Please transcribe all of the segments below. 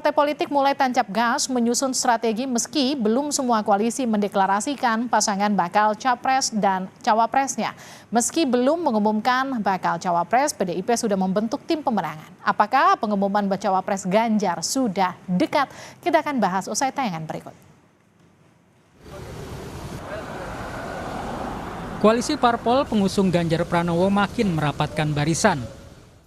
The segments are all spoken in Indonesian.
Partai politik mulai tancap gas menyusun strategi meski belum semua koalisi mendeklarasikan pasangan bakal capres dan cawapresnya. Meski belum mengumumkan bakal cawapres, PDIP sudah membentuk tim pemenangan. Apakah pengumuman cawapres Ganjar sudah dekat? Kita akan bahas usai tayangan berikut. Koalisi parpol pengusung Ganjar Pranowo makin merapatkan barisan.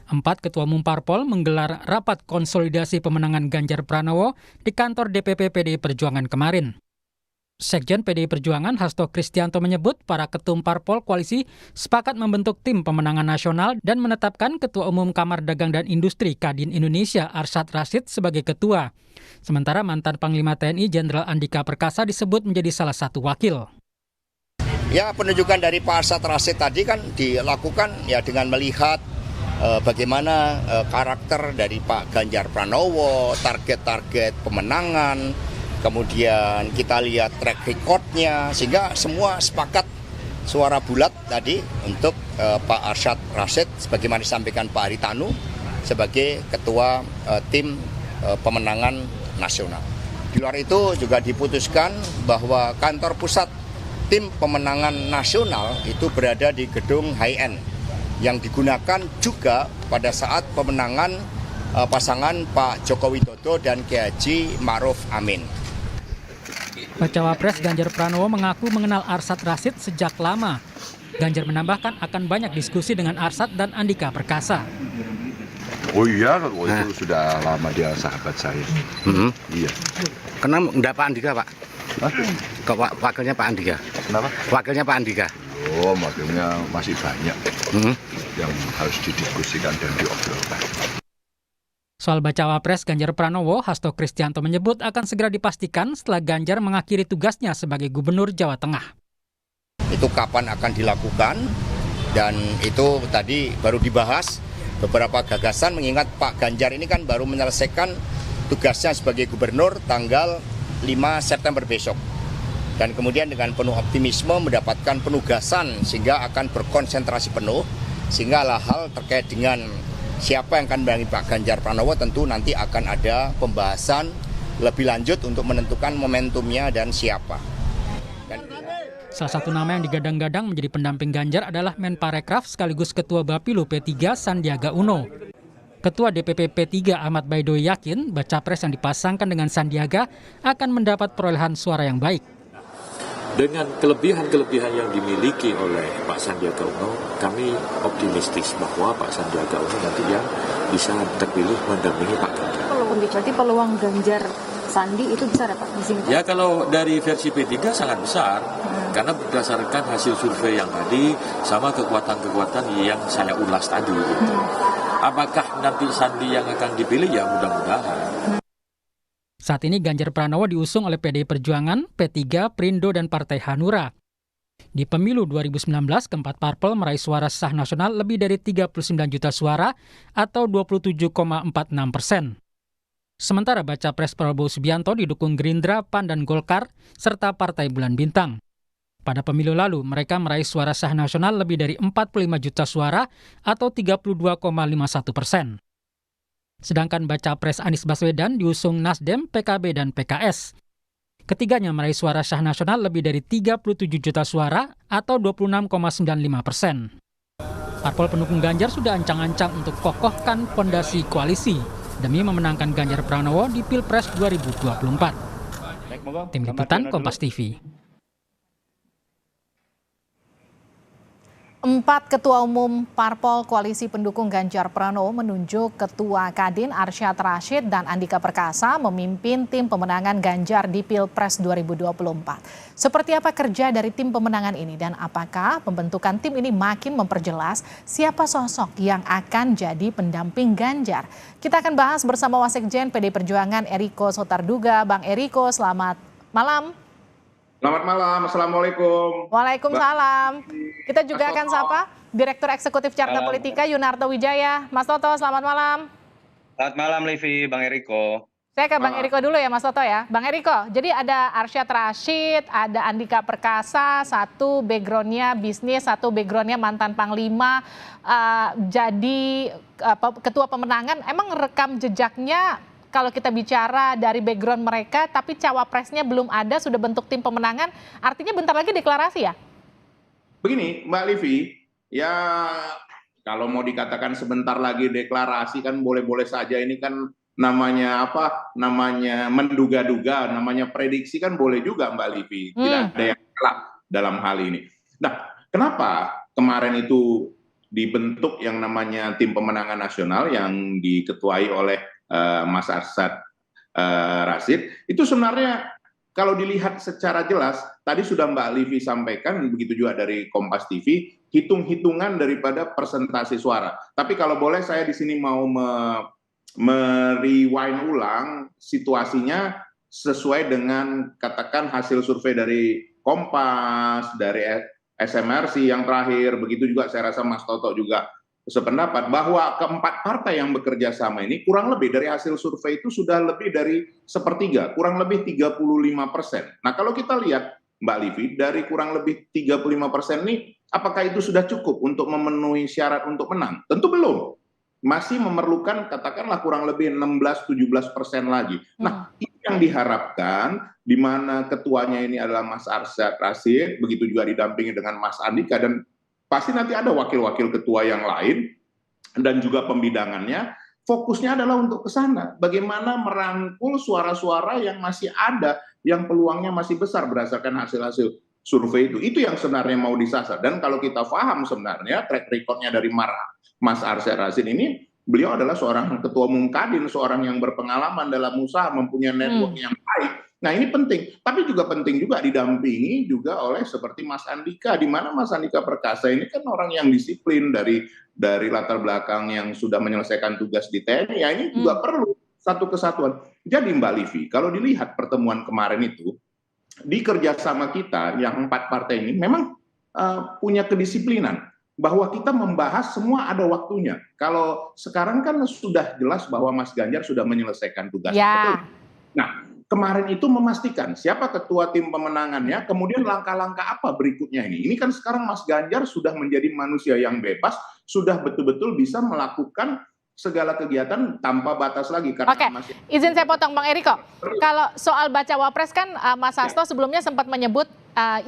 4 ketua umum parpol menggelar rapat konsolidasi pemenangan Ganjar Pranowo di kantor DPP PDI Perjuangan kemarin. Sekjen PDI Perjuangan Hasto Kristianto menyebut para ketum parpol koalisi sepakat membentuk tim pemenangan nasional dan menetapkan Ketua Umum Kamar Dagang dan Industri Kadin Indonesia Arsyad Rashid sebagai ketua. Sementara mantan Panglima TNI Jenderal Andika Perkasa disebut menjadi salah satu wakil. Ya, penunjukan dari Pak Arsyad Rashid tadi kan dilakukan ya dengan melihat bagaimana karakter dari Pak Ganjar Pranowo, target-target pemenangan, kemudian kita lihat track record-nya, sehingga semua sepakat suara bulat tadi untuk Pak Arsyad Rashid sebagaimana disampaikan Pak Haritanu sebagai ketua tim pemenangan nasional. Di luar itu juga diputuskan bahwa kantor pusat tim pemenangan nasional itu berada di gedung High-End yang digunakan juga pada saat pemenangan pasangan Pak Joko Widodo dan Kiai Haji Ma'ruf Amin. Bacawa Pres Ganjar Pranowo mengaku mengenal Arsyad Rashid sejak lama. Ganjar menambahkan akan banyak diskusi dengan Arsyad dan Andika Perkasa. Oh iya, itu sudah lama dia sahabat saya. Iya. Kenapa enggak Pak Andika, Pak? Hah? Wakilnya Pak Andika. Kenapa? Wakilnya Pak Andika. Oh, makanya masih banyak yang harus didiskusikan dan diobrolkan. Soal bacawa pres Ganjar Pranowo, Hasto Kristianto menyebut akan segera dipastikan setelah Ganjar mengakhiri tugasnya sebagai Gubernur Jawa Tengah. Itu kapan akan dilakukan, dan itu tadi baru dibahas beberapa gagasan, mengingat Pak Ganjar ini kan baru menyelesaikan tugasnya sebagai Gubernur tanggal 5 September besok. Dan kemudian dengan penuh optimisme mendapatkan penugasan sehingga akan berkonsentrasi penuh, sehingga hal terkait dengan siapa yang akan mendampingi Pak Ganjar Pranowo tentu nanti akan ada pembahasan lebih lanjut untuk menentukan momentumnya dan siapa. Salah satu nama yang digadang-gadang menjadi pendamping Ganjar adalah Menparekraf sekaligus Ketua Bapilu P3 Sandiaga Uno. Ketua DPP P3 Ahmad Baidowi yakin baca pres yang dipasangkan dengan Sandiaga akan mendapat perolehan suara yang baik. Dengan kelebihan-kelebihan yang dimiliki oleh Pak Sandiaga Uno, kami optimistis bahwa Pak Sandiaga Uno nanti yang bisa terpilih mendampingi Pak Ganjar. Kalau berarti peluang Ganjar Sandi itu besar ya Pak di sini? Ya, kalau dari versi P3 sangat besar, karena berdasarkan hasil survei yang tadi sama kekuatan-kekuatan yang saya ulas tadi. Gitu. Apakah nanti Sandi yang akan dipilih? Ya mudah-mudahan. Saat ini Ganjar Pranowo diusung oleh PDI Perjuangan, P3, Perindo, dan Partai Hanura. Di pemilu 2019, keempat parpol meraih suara sah nasional lebih dari 39 juta suara atau 27,46%. Sementara baca pres Prabowo Subianto didukung Gerindra, PAN, dan Golkar, serta Partai Bulan Bintang. Pada pemilu lalu, mereka meraih suara sah nasional lebih dari 45 juta suara atau 32,51%. Sedangkan baca pres Anies Baswedan diusung Nasdem, PKB, dan PKS. Ketiganya meraih suara sah nasional lebih dari 37 juta suara atau 26,95%. Parpol pendukung Ganjar sudah ancang-ancang untuk kokohkan fondasi koalisi demi memenangkan Ganjar Pranowo di Pilpres 2024. Tim Liputan Kompas TV. 4 ketua umum parpol koalisi pendukung Ganjar Pranowo menunjuk Ketua Kadin Arsyad Rashid dan Andika Perkasa memimpin tim pemenangan Ganjar di Pilpres 2024. Seperti apa kerja dari tim pemenangan ini dan apakah pembentukan tim ini makin memperjelas siapa sosok yang akan jadi pendamping Ganjar? Kita akan bahas bersama Wasekjen PDI Perjuangan Eriko Sotarduga. Bang Eriko, selamat malam. Selamat malam, Assalamualaikum. Waalaikumsalam. Kita juga akan sapa Direktur Eksekutif Carta Politika Yunarto Wijaya. Mas Toto, selamat malam. Selamat malam, Livi, Bang Eriko. Saya ke Bang Eriko dulu ya, Mas Toto ya. Bang Eriko, jadi ada Arsyad Rashid, ada Andika Perkasa, satu backgroundnya bisnis, satu backgroundnya mantan Panglima, jadi ketua pemenangan. Emang rekam jejaknya kalau kita bicara dari background mereka, tapi cawapresnya belum ada, sudah bentuk tim pemenangan, artinya bentar lagi deklarasi ya? Begini, Mbak Livi, ya kalau mau dikatakan sebentar lagi deklarasi kan boleh-boleh saja, ini kan namanya apa? Namanya menduga-duga, namanya prediksi kan boleh juga Mbak Livi. Tidak ada yang salah dalam hal ini. Nah, kenapa kemarin itu dibentuk yang namanya tim pemenangan nasional yang diketuai oleh Mas Arsyad Rashid? Itu sebenarnya kalau dilihat secara jelas, tadi sudah Mbak Livi sampaikan, begitu juga dari Kompas TV, hitung-hitungan daripada persentase suara. Tapi kalau boleh saya di sini mau merewind ulang situasinya sesuai dengan katakan hasil survei dari Kompas, dari SMRC yang terakhir, begitu juga saya rasa Mas Toto juga sependapat bahwa keempat partai yang bekerja sama ini kurang lebih dari hasil survei itu sudah lebih dari sepertiga, kurang lebih 35%. Nah kalau kita lihat Mbak Livi, dari kurang lebih 35% ini, apakah itu sudah cukup untuk memenuhi syarat untuk menang? Tentu belum. Masih memerlukan katakanlah kurang lebih 16-17% lagi. Nah ini yang diharapkan, di mana ketuanya ini adalah Mas Arsyad Rashid, begitu juga didampingi dengan Mas Andika, dan pasti nanti ada wakil-wakil ketua yang lain dan juga pembidangannya. Fokusnya adalah untuk ke sana. Bagaimana merangkul suara-suara yang masih ada, yang peluangnya masih besar berdasarkan hasil-hasil survei itu. Itu yang sebenarnya mau disasar. Dan kalau kita paham sebenarnya track recordnya dari Mas Arsyad Rashid ini, beliau adalah seorang ketua umum Kadin, seorang yang berpengalaman dalam usaha, mempunyai network yang baik. Nah ini penting, tapi juga penting juga didampingi juga oleh seperti Mas Andika, di mana Mas Andika Perkasa ini kan orang yang disiplin dari latar belakang yang sudah menyelesaikan tugas di TNI, ya ini juga perlu satu kesatuan. Jadi Mbak Livi, kalau dilihat pertemuan kemarin itu, di kerjasama kita yang 4 partai ini memang punya kedisiplinan, bahwa kita membahas semua ada waktunya. Kalau sekarang kan sudah jelas bahwa Mas Ganjar sudah menyelesaikan tugasnya. Ya. Nah, kemarin itu memastikan siapa ketua tim pemenangannya, kemudian langkah-langkah apa berikutnya ini. Ini kan sekarang Mas Ganjar sudah menjadi manusia yang bebas, sudah betul-betul bisa melakukan segala kegiatan tanpa batas lagi. Oke, izin saya potong Bang Eriko. Kalau soal baca wapres kan Mas Hasto sebelumnya sempat menyebut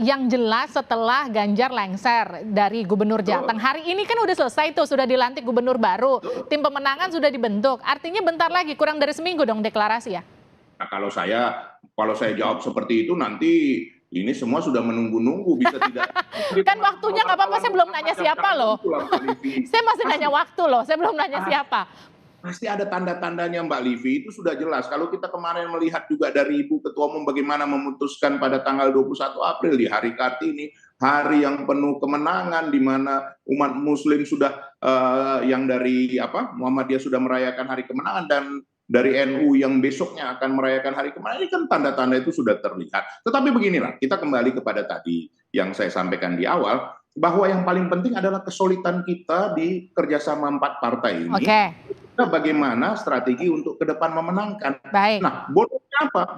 yang jelas setelah Ganjar lengser dari Gubernur Jateng. Hari ini kan udah selesai tuh, sudah dilantik gubernur baru, tim pemenangan sudah dibentuk. Artinya bentar lagi, kurang dari seminggu dong deklarasi ya? Nah, kalau saya jawab seperti itu nanti ini semua sudah menunggu-nunggu, bisa tidak. Kan waktunya nggak apa-apa, saya belum nanya siapa loh. Saya masih nanya waktu loh, saya belum nanya siapa. Pasti ada tanda-tandanya Mbak Livi, itu sudah jelas. Kalau kita kemarin melihat juga dari Ibu Ketua Umum bagaimana memutuskan pada tanggal 21 April di hari Kartini, hari yang penuh kemenangan di mana umat muslim sudah yang dari Muhammadiyah sudah merayakan hari kemenangan, dan dari NU yang besoknya akan merayakan hari kemenangan, ini kan tanda-tanda itu sudah terlihat. Tetapi beginilah, kita kembali kepada tadi yang saya sampaikan di awal, bahwa yang paling penting adalah kesulitan kita di kerjasama 4 partai ini. Bagaimana strategi untuk ke depan memenangkan. Baik. Nah,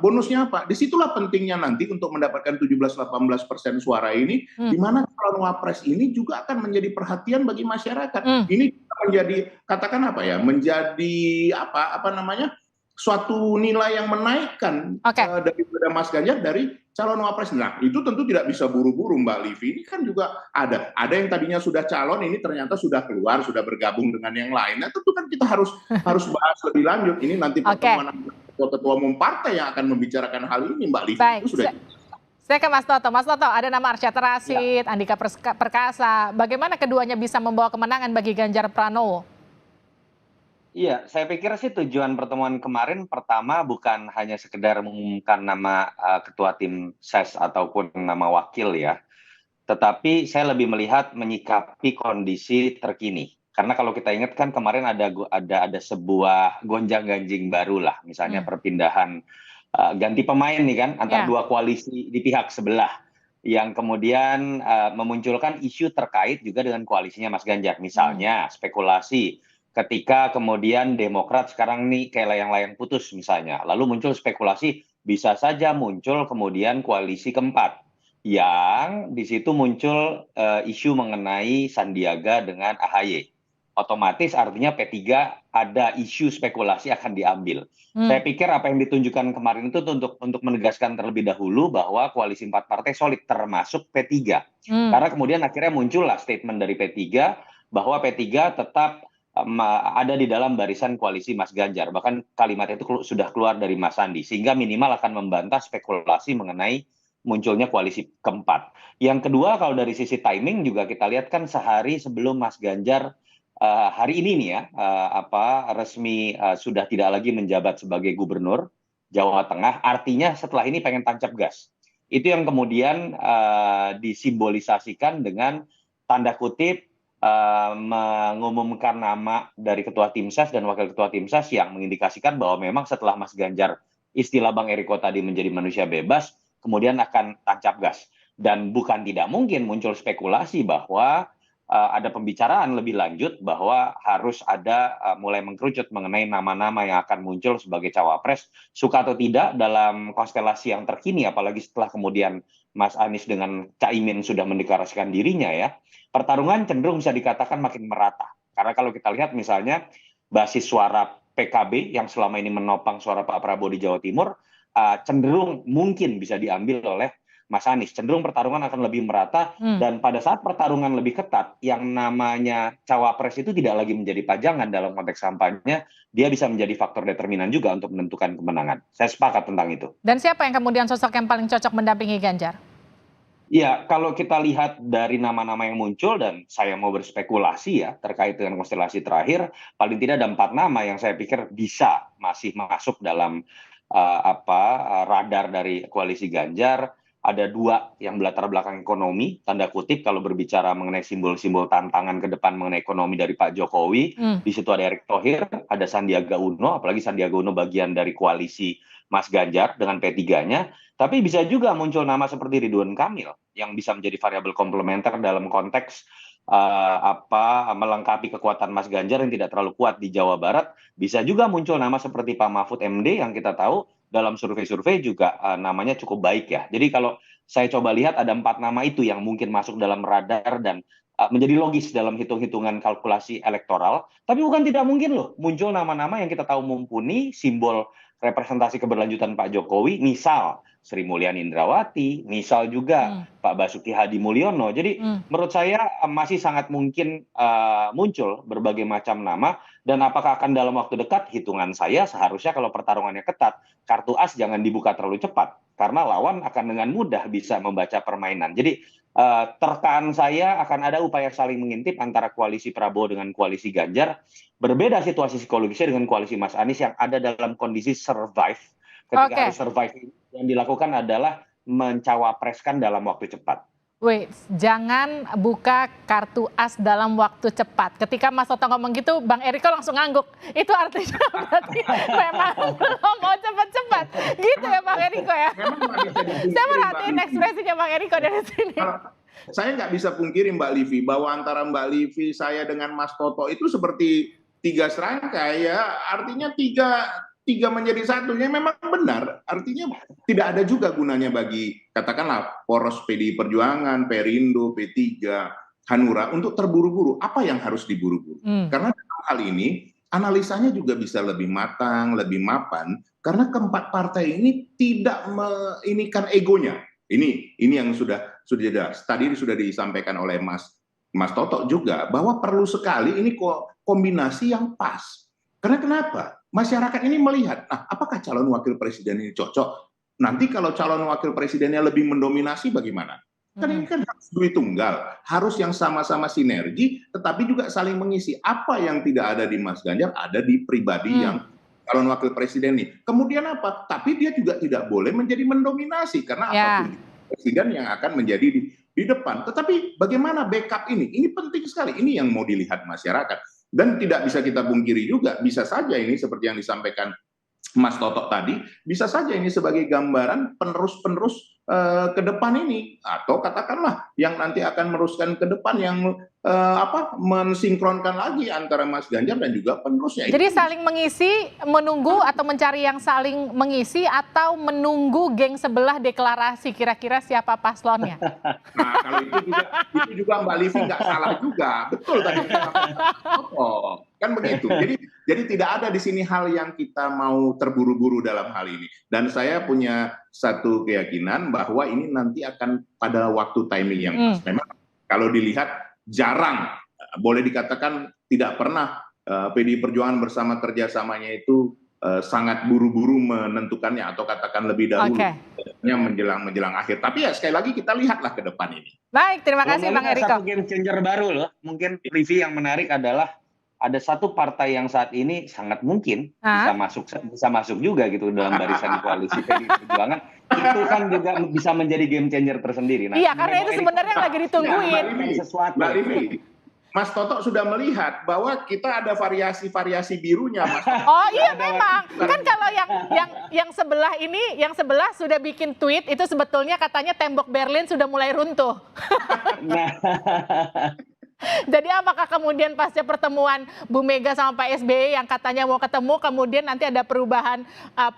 bonusnya apa? Disitulah pentingnya nanti untuk mendapatkan 17-18% suara ini, di mana calon wapres ini juga akan menjadi perhatian bagi masyarakat. Ini menjadi, katakan menjadi suatu nilai yang menaikkan daripada Mas Ganjar dari calon wapres. Nah, itu tentu tidak bisa buru-buru Mbak Livi. Ini kan juga ada yang tadinya sudah calon, ini ternyata sudah keluar, sudah bergabung dengan yang lain. Nah, tentu kan kita harus bahas lebih lanjut. Ini nanti pertemuan ketua umum partai yang akan membicarakan hal ini Mbak Livi. Baik. Itu sudah. Saya ke Mas Toto. Mas Toto, ada nama Arsyad Rashid, Andika Perkasa. Bagaimana keduanya bisa membawa kemenangan bagi Ganjar Pranowo? Iya, saya pikir sih tujuan pertemuan kemarin pertama bukan hanya sekedar mengumumkan nama ketua tim SES ataupun nama wakil ya, tetapi saya lebih melihat menyikapi kondisi terkini. Karena kalau kita ingat kan kemarin ada sebuah gonjang-ganjing baru lah, misalnya perpindahan ganti pemain nih kan antara dua koalisi di pihak sebelah, yang kemudian memunculkan isu terkait juga dengan koalisinya Mas Ganjar. Misalnya spekulasi ketika kemudian Demokrat sekarang nih kayak layang-layang putus misalnya, lalu muncul spekulasi bisa saja muncul kemudian koalisi keempat, yang di situ muncul isu mengenai Sandiaga dengan AHY. otomatis artinya P3 ada isu spekulasi akan diambil. Saya pikir apa yang ditunjukkan kemarin itu untuk menegaskan terlebih dahulu bahwa koalisi 4 partai solid termasuk P3. Karena kemudian akhirnya muncullah statement dari P3 bahwa P3 tetap ada di dalam barisan koalisi Mas Ganjar. Bahkan kalimat itu sudah keluar dari Mas Sandi, sehingga minimal akan membantah spekulasi mengenai munculnya koalisi keempat. Yang kedua, kalau dari sisi timing juga kita lihat kan sehari sebelum Mas Ganjar hari ini nih ya resmi sudah tidak lagi menjabat sebagai gubernur Jawa Tengah, artinya setelah ini pengen tancap gas. Itu yang kemudian disimbolisasikan dengan tanda kutip mengumumkan nama dari ketua tim ses dan wakil ketua tim ses yang mengindikasikan bahwa memang setelah Mas Ganjar, istilah Bang Eriko tadi, menjadi manusia bebas, kemudian akan tancap gas. Dan bukan tidak mungkin muncul spekulasi bahwa ada pembicaraan lebih lanjut bahwa harus ada mulai mengkerucut mengenai nama-nama yang akan muncul sebagai cawapres, suka atau tidak dalam konstelasi yang terkini, apalagi setelah kemudian Mas Anies dengan Caimin sudah mendeklarasikan dirinya ya, pertarungan cenderung bisa dikatakan makin merata. Karena kalau kita lihat misalnya basis suara PKB yang selama ini menopang suara Pak Prabowo di Jawa Timur, cenderung mungkin bisa diambil oleh Mas Anies. Cenderung pertarungan akan lebih merata, dan pada saat pertarungan lebih ketat, yang namanya cawapres itu tidak lagi menjadi pajangan dalam konteks kampanye, dia bisa menjadi faktor determinan juga untuk menentukan kemenangan. Saya sepakat tentang itu. Dan siapa yang kemudian sosok yang paling cocok mendampingi Ganjar? Ya, kalau kita lihat dari nama-nama yang muncul, dan saya mau berspekulasi ya terkait dengan konstelasi terakhir, paling tidak ada 4 nama yang saya pikir bisa masih masuk dalam radar dari koalisi Ganjar. Ada 2 yang berlatar belakang ekonomi, tanda kutip, kalau berbicara mengenai simbol-simbol tantangan ke depan mengenai ekonomi dari Pak Jokowi. Di situ ada Erick Thohir, ada Sandiaga Uno, apalagi Sandiaga Uno bagian dari koalisi Mas Ganjar dengan P3-nya. Tapi bisa juga muncul nama seperti Ridwan Kamil yang bisa menjadi variabel komplementer dalam konteks melengkapi kekuatan Mas Ganjar yang tidak terlalu kuat di Jawa Barat. Bisa juga muncul nama seperti Pak Mahfud MD yang kita tahu dalam survei-survei juga namanya cukup baik ya. Jadi kalau saya coba lihat ada 4 nama itu yang mungkin masuk dalam radar dan menjadi logis dalam hitung-hitungan kalkulasi elektoral. Tapi bukan tidak mungkin loh muncul nama-nama yang kita tahu mumpuni simbol representasi keberlanjutan Pak Jokowi, misal Sri Mulyani Indrawati, misal juga Pak Basuki Hadi Mulyono. Jadi menurut saya masih sangat mungkin muncul berbagai macam nama, dan apakah akan dalam waktu dekat? Hitungan saya seharusnya kalau pertarungannya ketat, kartu as jangan dibuka terlalu cepat, karena lawan akan dengan mudah bisa membaca permainan. Jadi terkaan saya akan ada upaya saling mengintip antara koalisi Prabowo dengan koalisi Ganjar. Berbeda situasi psikologisnya dengan koalisi Mas Anies yang ada dalam kondisi survive. Ketika harus survive, yang dilakukan adalah mencawapreskan dalam waktu cepat. Wait, jangan buka kartu as dalam waktu cepat. Ketika Mas Toto ngomong gitu, Bang Eriko langsung ngangguk. Itu artinya berarti memang belum mau cepat-cepat. Gitu ya Bang Eriko ya. Saya merhatiin ekspresinya Bang Eriko dari sini. Saya nggak bisa pungkiri Mbak Livi bahwa antara Mbak Livi, saya dengan Mas Toto itu seperti 3 serangkai ya. Artinya tiga menjadi satunya memang benar, artinya tidak ada juga gunanya bagi katakanlah poros PDI Perjuangan, Perindo, P3, Hanura untuk terburu-buru. Apa yang harus diburu-buru? Karena dalam hal ini analisanya juga bisa lebih matang, lebih mapan, karena keempat partai ini tidak menginikan egonya. Ini yang sudah tadi sudah disampaikan oleh Mas Toto juga bahwa perlu sekali ini kombinasi yang pas. Karena kenapa? Masyarakat ini melihat, apakah calon wakil presiden ini cocok? Nanti kalau calon wakil presidennya lebih mendominasi bagaimana? Kan ini kan harus duit tunggal, harus yang sama-sama sinergi, tetapi juga saling mengisi. Apa yang tidak ada di Mas Ganjar, ada di pribadi yang calon wakil presiden ini. Kemudian apa? Tapi dia juga tidak boleh menjadi mendominasi, karena apapun presiden yang akan menjadi di depan. Tetapi bagaimana backup ini? Ini penting sekali, ini yang mau dilihat masyarakat. Dan tidak bisa kita pungkiri juga, bisa saja ini seperti yang disampaikan Mas Toto tadi, bisa saja ini sebagai gambaran penerus-penerus ke depan ini, atau katakanlah yang nanti akan meneruskan ke depan yang mensinkronkan lagi antara Mas Ganjar dan juga penerusnya. Jadi saling mengisi, menunggu atau mencari yang saling mengisi atau menunggu geng sebelah deklarasi kira-kira siapa paslonnya. Nah, kalau itu juga Mbak Livi nggak salah juga, betul tadi. Oh, kan begitu. Jadi tidak ada di sini hal yang kita mau terburu-buru dalam hal ini. Dan saya punya satu keyakinan bahwa ini nanti akan pada waktu timing yang pas. Memang kalau dilihat jarang, boleh dikatakan tidak pernah PDI Perjuangan bersama kerjasamanya itu sangat buru-buru menentukannya atau katakan lebih dahulu menjelang akhir. Tapi ya sekali lagi kita lihatlah ke depan ini. Baik, terima kasih Bang Eriko. Satu game changer baru loh. Mungkin Livi yang menarik adalah ada satu partai yang saat ini sangat mungkin bisa masuk juga gitu dalam barisan koalisi PDI Perjuangan. Itu kan juga bisa menjadi game changer tersendiri. Nah, iya, karena itu sebenarnya lagi ditungguin. Mbak Livi, Mas Toto sudah melihat bahwa kita ada variasi-variasi birunya, Mas Toto. Oh iya memang. Kan kalau yang sebelah ini, yang sebelah sudah bikin tweet, itu sebetulnya katanya tembok Berlin sudah mulai runtuh. Nah. Jadi apakah kemudian pasca pertemuan Bu Mega sama Pak SBY yang katanya mau ketemu, kemudian nanti ada perubahan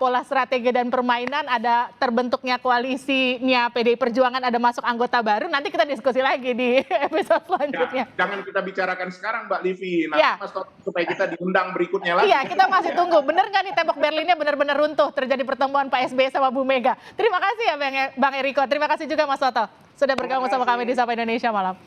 pola strategi dan permainan, ada terbentuknya koalisinya PDI Perjuangan, ada masuk anggota baru, nanti kita diskusi lagi di episode selanjutnya. Ya, jangan kita bicarakan sekarang Mbak Livi, nanti Mas Toto supaya kita diundang berikutnya lagi. Iya, kita masih tunggu. Bener nggak nih tembok Berlinnya benar-benar runtuh terjadi pertemuan Pak SBY sama Bu Mega. Terima kasih ya Bang Eriko, terima kasih juga Mas Toto sudah bergabung sama kami di Sapa Indonesia Malam.